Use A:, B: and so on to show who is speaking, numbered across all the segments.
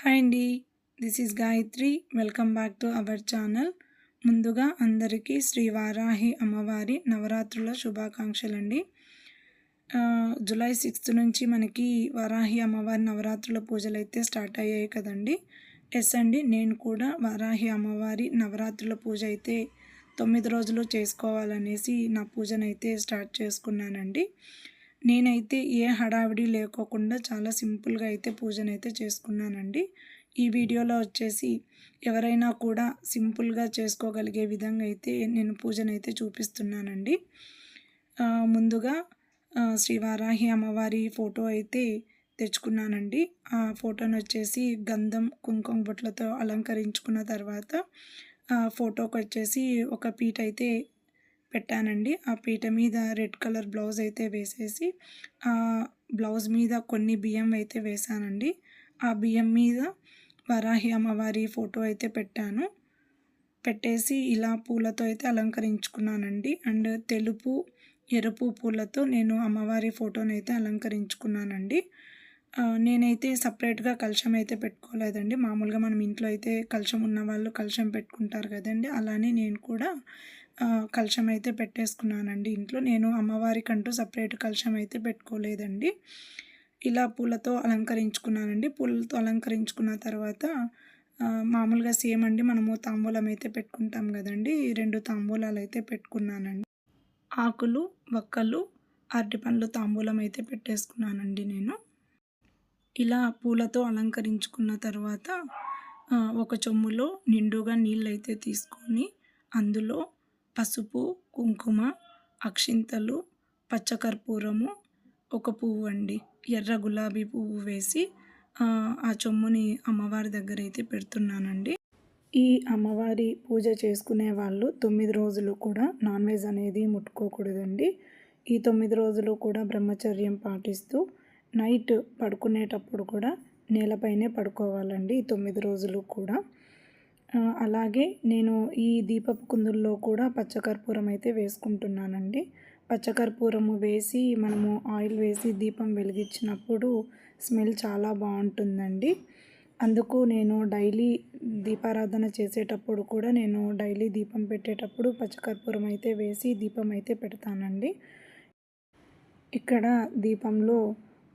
A: Hi అండి. This is Gayatri. Welcome back to our channel. ముందుగా అందరికీ శ్రీ వారాహి అమ్మవారి నవరాత్రుల శుభాకాంక్షలండి. జూలై 6 నుంచి మనకి వారాహి అమ్మవారి నవరాత్రుల పూజలైతే స్టార్ట్ అయ్యాయి కదండి. ఎస్ అండి, నేను కూడా వారాహి అమ్మవారి నవరాత్రుల పూజ అయితే 9 రోజులు చేసుకోవాలనేసి నా పూజనైతే స్టార్ట్ చేసుకున్నానండి. నేనైతే ఏ హడావిడి లేకోకుండా చాలా సింపుల్గా అయితే పూజనైతే చేసుకున్నానండి. ఈ వీడియోలో వచ్చేసి ఎవరైనా కూడా సింపుల్గా చేసుకోగలిగే విధంగా అయితే నేను పూజనైతే చూపిస్తున్నానండి. ముందుగా శ్రీ వారాహి అమ్మవారి ఫోటో అయితే తెచ్చుకున్నానండి. ఆ ఫోటోను వచ్చేసి గంధం కుంకుమ బొట్లతో అలంకరించుకున్న తర్వాత ఫోటోకి వచ్చేసి ఒక పీట అయితే పెట్టానండి. ఆ పీట మీద రెడ్ కలర్ బ్లౌజ్ అయితే వేసేసి ఆ బ్లౌజ్ మీద కొన్ని బియ్యం అయితే వేశానండి. ఆ బియ్యం మీద వరాహి అమ్మవారి ఫోటో అయితే పెట్టేసి ఇలా పూలతో అయితే అలంకరించుకున్నానండి. అండ్ తెలుపు ఎరుపు పూలతో నేను అమ్మవారి ఫోటోని అయితే అలంకరించుకున్నానండి. నేనైతే సపరేట్గా కలశం అయితే పెట్టుకోలేదండి. మామూలుగా మనం ఇంట్లో అయితే కలశం ఉన్న వాళ్ళు కలశం పెట్టుకుంటారు కదండి, అలానే నేను కూడా కలశం అయితే పెట్టేసుకున్నానండి ఇంట్లో. నేను అమ్మవారికంటూ సపరేట్ కలశం అయితే పెట్టుకోలేదండి. ఇలా పూలతో అలంకరించుకున్నానండి. పూలతో అలంకరించుకున్న తర్వాత మామూలుగా సేమ్ అండి, మనము తాంబూలం అయితే పెట్టుకుంటాం కదండి. 2 తాంబూలాలు అయితే పెట్టుకున్నానండి. ఆకులు, వక్కలు, అరటిపండ్లు తాంబూలం అయితే పెట్టేసుకున్నానండి నేను. ఇలా పూలతో అలంకరించుకున్న తర్వాత ఒక చెంబులో నిండుగా నీళ్ళైతే తీసుకొని అందులో పసుపు, కుంకుమ, అక్షింతలు, పచ్చకర్పూరము, ఒక పువ్వు అండి, ఎర్ర గులాబీ పువ్వు వేసి ఆ చెంబుని అమ్మవారి దగ్గర అయితే పెడుతున్నానండి. ఈ అమ్మవారి పూజ చేసుకునే వాళ్ళు 9 రోజులు కూడా నాన్ వెజ్ అనేది ముట్టుకోకూడదండి. ఈ 9 రోజులు కూడా బ్రహ్మచర్యం పాటిస్తూ నైట్ పడుకునేటప్పుడు కూడా నేలపైనే పడుకోవాలండి ఈ 9 రోజులు కూడా. అలాగే నేను ఈ దీపపు కుందుల్లో కూడా పచ్చకర్పూరం అయితే వేసుకుంటున్నానండి. పచ్చకర్పూరము వేసి మనము ఆయిల్ వేసి దీపం వెలిగించినప్పుడు స్మెల్ చాలా బాగుంటుందండి. అందుకు నేను డైలీ దీపారాధన చేసేటప్పుడు కూడా నేను డైలీ దీపం పెట్టేటప్పుడు పచ్చకర్పూరం అయితే వేసి దీపం అయితే పెడతానండి. ఇక్కడ దీపంలో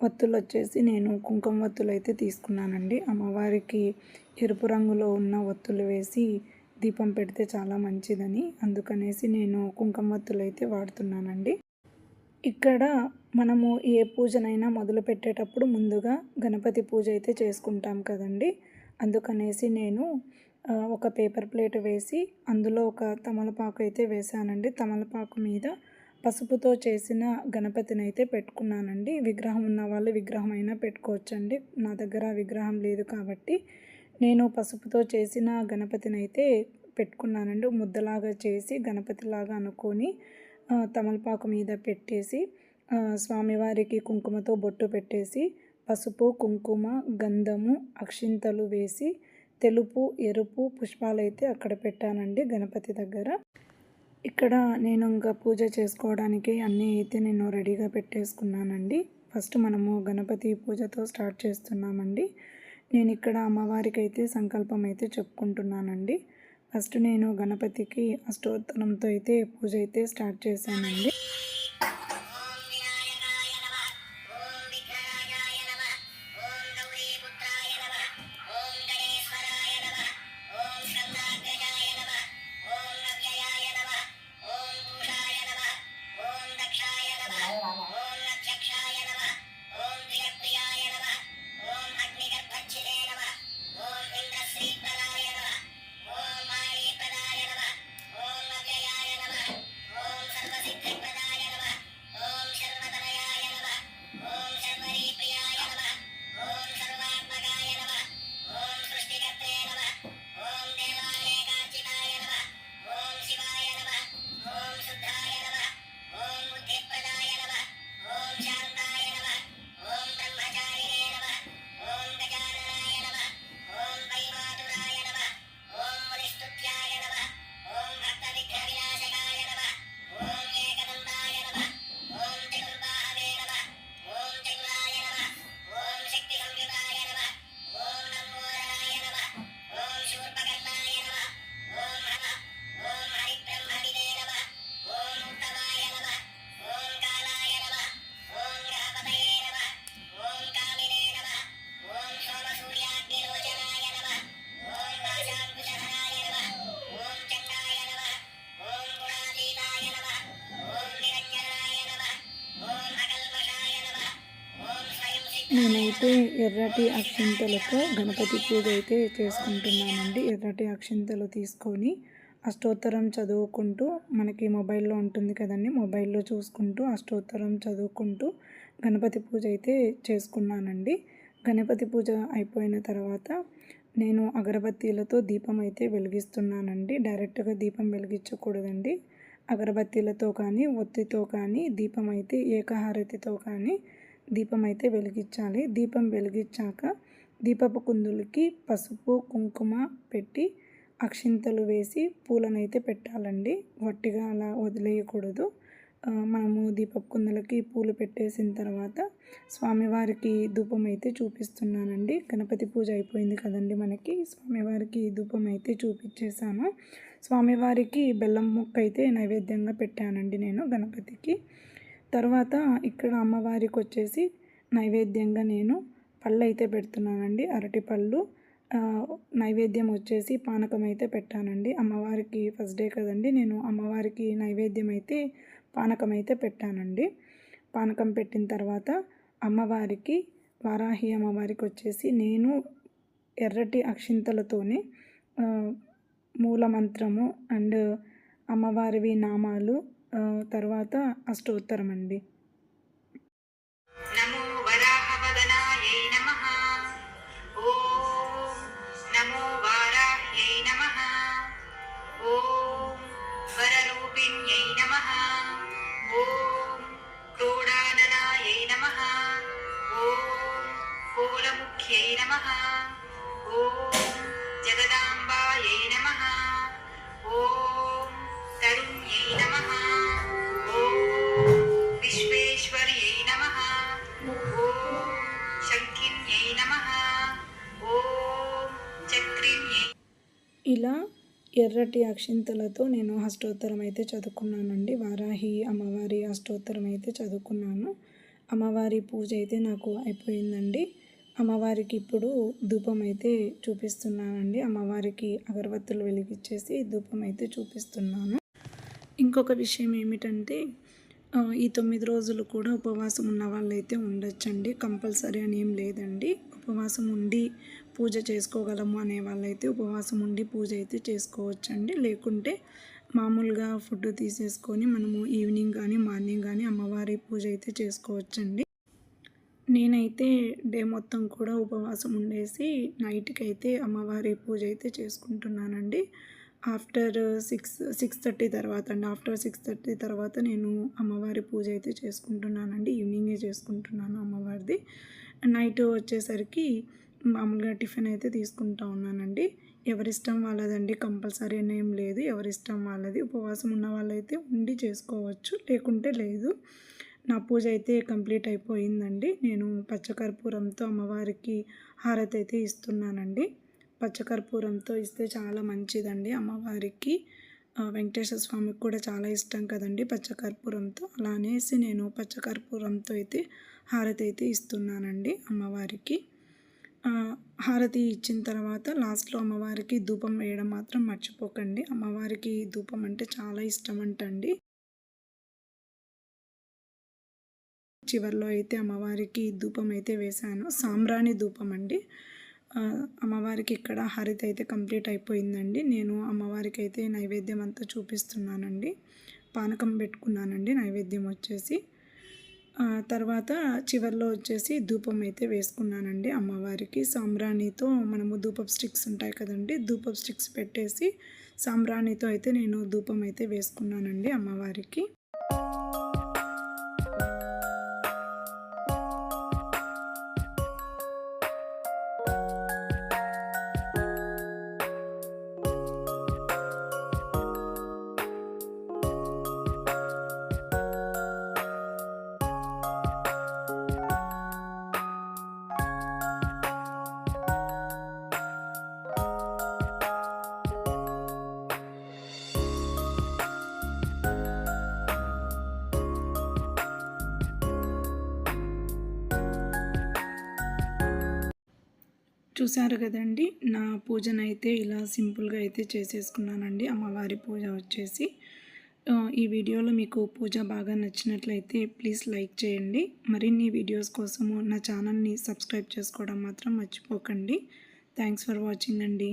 A: ఒత్తులు వచ్చేసి నేను కుంకుమ ఒత్తులు అయితే తీసుకున్నానండి. అమ్మవారికి ఎరుపు రంగులో ఉన్న ఒత్తులు వేసి దీపం పెడితే చాలా మంచిదని అందుకనేసి నేను కుంకుమ ఒత్తులు అయితే వాడుతున్నానండి. ఇక్కడ మనము ఏ పూజనైనా మొదలు పెట్టేటప్పుడు ముందుగా గణపతి పూజ అయితే చేసుకుంటాం కదండి. అందుకనేసి నేను ఒక పేపర్ ప్లేట్ వేసి అందులో ఒక తమలపాకు అయితే వేసానండి. తమలపాకు మీద పసుపుతో చేసిన గణపతిని అయితే పెట్టుకున్నానండి. విగ్రహం ఉన్న వాళ్ళు విగ్రహం అయినా పెట్టుకోవచ్చండి. నా దగ్గర విగ్రహం లేదు కాబట్టి నేను పసుపుతో చేసిన గణపతిని అయితే పెట్టుకున్నానండి. ముద్దలాగా చేసి గణపతిలాగా అనుకొని తమలపాకు మీద పెట్టేసి స్వామివారికి కుంకుమతో బొట్టు పెట్టేసి పసుపు, కుంకుమ, గంధము, అక్షింతలు వేసి తెలుపు, ఎరుపు పుష్పాలైతే అక్కడ పెట్టానండి గణపతి దగ్గర. ఇక్కడ నేను ఇంకా పూజ చేసుకోవడానికి అన్నీ అయితే నేను రెడీగా పెట్టేసుకున్నానండి. ఫస్ట్ మనము గణపతి పూజతో స్టార్ట్ చేస్తున్నామండి. నేను ఇక్కడ అమ్మవారికి అయితే సంకల్పం అయితే చెప్పుకుంటున్నానండి. ఫస్ట్ నేను గణపతికి అష్టోత్తరంతో అయితే పూజ అయితే స్టార్ట్ చేశానండి. నేనైతే ఎర్రటి అక్షింతలతో గణపతి పూజ అయితే చేసుకుంటున్నానండి. ఎర్రటి అక్షింతలు తీసుకొని అష్టోత్తరం చదువుకుంటూ, మనకి మొబైల్లో ఉంటుంది కదండి, మొబైల్లో చూసుకుంటూ అష్టోత్తరం చదువుకుంటూ గణపతి పూజ అయితే చేసుకున్నానండి. గణపతి పూజ అయిపోయిన తర్వాత నేను అగరబత్తీలతో దీపం అయితే వెలిగిస్తున్నానండి. డైరెక్ట్గా దీపం వెలిగించకూడదండి. అగరబత్తీలతో కానీ, ఒత్తితో కానీ, దీపం అయితే ఏకహారతితో కానీ దీపం అయితే వెలిగించాలి. దీపం వెలిగించాక దీపపు కుందులకి పసుపు కుంకుమ పెట్టి అక్షింతలు వేసి పూలనైతే పెట్టాలండి. వట్టిగా అలా వదిలేయకూడదు. మనము దీపపు కుందులకి పూలు పెట్టేసిన తర్వాత స్వామివారికి ధూపం అయితే చూపిస్తున్నానండి. గణపతి పూజ అయిపోయింది కదండి మనకి. స్వామివారికి ధూపం అయితే చూపించేసాను. స్వామివారికి బెల్లం ముక్క అయితే నైవేద్యంగా పెట్టానండి నేను గణపతికి. తర్వాత ఇక్కడ అమ్మవారికి వచ్చేసి నైవేద్యంగా నేను పళ్ళు అయితే పెడుతున్నానండి. అరటిపళ్ళు నైవేద్యం వచ్చేసి పానకం అయితే పెట్టానండి. అమ్మవారికి ఫస్ట్ డే కదండి, నేను అమ్మవారికి నైవేద్యం అయితే పానకం అయితే పెట్టానండి. పానకం పెట్టిన తర్వాత అమ్మవారికి, వారాహి అమ్మవారికి వచ్చేసి నేను ఎర్రటి అక్షింతలతోనే మూలమంత్రము అండ్ అమ్మవారివి నామాలు, తర్వాత అష్టోత్తరం అండి.
B: నమో వరాహవదనాయై నమః. ఓం నమో వారాహ్యై నమః. ఓం వరరూపిణ్యై నమః. ఓం క్రోడాననాయై నమః. ఓం కోలముఖ్యై నమః. ఓం జగదాంబాయై నమః. ఓం తరుణ్యై నమః. ఓం విశ్వేశ్వర్యై నమః. ఓం శంఖిన్యై నమః. ఓం చక్రిన్యై.
A: ఇలా ఎర్రటి అక్షింతలతో నేను అష్టోత్తరం అయితే చదువుకున్నానండి. వారాహి అమ్మవారి అష్టోత్తరం అయితే చదువుకున్నాను. అమ్మవారి పూజ అయితే నాకు అయిపోయిందండి. అమ్మవారికి ఇప్పుడు ధూపం అయితే చూపిస్తున్నానండి. అమ్మవారికి అగరబత్తులు వెలిగించేసి ధూపం అయితే చూపిస్తున్నాను. ఇంకొక విషయం ఏమిటంటే, ఈ 9 రోజులు కూడా ఉపవాసం ఉన్న వాళ్ళైతే ఉండొచ్చండి. కంపల్సరీ అని ఏం లేదండి. ఉపవాసం ఉండి పూజ చేసుకోగలము అనే వాళ్ళైతే ఉపవాసం ఉండి పూజ అయితే చేసుకోవచ్చండి. లేకుంటే మామూలుగా ఫుడ్ తీసేసుకొని మనము ఈవినింగ్ కానీ మార్నింగ్ కానీ అమ్మవారి పూజ అయితే చేసుకోవచ్చండి. నేనైతే డే మొత్తం కూడా ఉపవాసం ఉండేసి నైట్కి అయితే అమ్మవారి పూజ అయితే చేసుకుంటున్నానండి. ఆఫ్టర్ 6:30 తర్వాత అండి. ఆఫ్టర్ 6:30 తర్వాత నేను అమ్మవారి పూజ అయితే చేసుకుంటున్నానండి. ఈవినింగే చేసుకుంటున్నాను అమ్మవారిది. నైట్ వచ్చేసరికి మామూలుగా టిఫిన్ అయితే తీసుకుంటా ఉన్నానండి. ఎవరిష్టం వాళ్ళదండి. కంపల్సరీ అని ఏం లేదు. ఎవరిష్టం వాళ్ళది. ఉపవాసం ఉన్న వాళ్ళైతే ఉండి చేసుకోవచ్చు, లేకుంటే లేదు. నా పూజ అయితే కంప్లీట్ అయిపోయిందండి. నేను పచ్చకర్పూరంతో అమ్మవారికి హారతి అయితే ఇస్తున్నానండి. పచ్చకర్పూరంతో ఇస్తే చాలా మంచిదండి అమ్మవారికి. వెంకటేశ్వర స్వామికి కూడా చాలా ఇష్టం కదండి పచ్చకర్పూరంతో. అలా అనేసి నేను పచ్చకర్పూరంతో అయితే హారతి అయితే ఇస్తున్నానండి అమ్మవారికి. హారతి ఇచ్చిన తర్వాత లాస్ట్లో అమ్మవారికి ధూపం వేయడం మాత్రం మర్చిపోకండి. అమ్మవారికి ధూపం అంటే చాలా ఇష్టం అంటండి. చివరిలో అయితే అమ్మవారికి ధూపం అయితే వేశాను. సాంబ్రాణి ధూపం అండి. అమ్మవారికి ఇక్కడ హారతి అయితే కంప్లీట్ అయిపోయిందండి. నేను అమ్మవారికి అయితే నైవేద్యం అంతా చూపిస్తున్నానండి. పానకం పెట్టుకున్నానండి నైవేద్యం వచ్చేసి. తర్వాత చివరిలో వచ్చేసి ధూపం అయితే వేసుకున్నానండి అమ్మవారికి. సాంబ్రాణితో మనము ధూపపు స్టిక్స్ ఉంటాయి కదండి, ధూపపు స్టిక్స్ పెట్టేసి సాంబ్రాణితో అయితే నేను ధూపం అయితే వేసుకున్నానండి అమ్మవారికి. చూసారు కదండి, నా పూజనైతే ఇలా సింపుల్గా అయితే చేసేసుకున్నానండి. అమ్మవారి పూజ వచ్చేసి ఈ వీడియోలో మీకు పూజ బాగా నచ్చినట్లయితే ప్లీజ్ లైక్ చేయండి. మరిన్ని వీడియోస్ కోసము నా ఛానల్ని సబ్స్క్రైబ్ చేసుకోవడం మాత్రం మర్చిపోకండి. థ్యాంక్స్ ఫర్ వాచింగ్ అండి.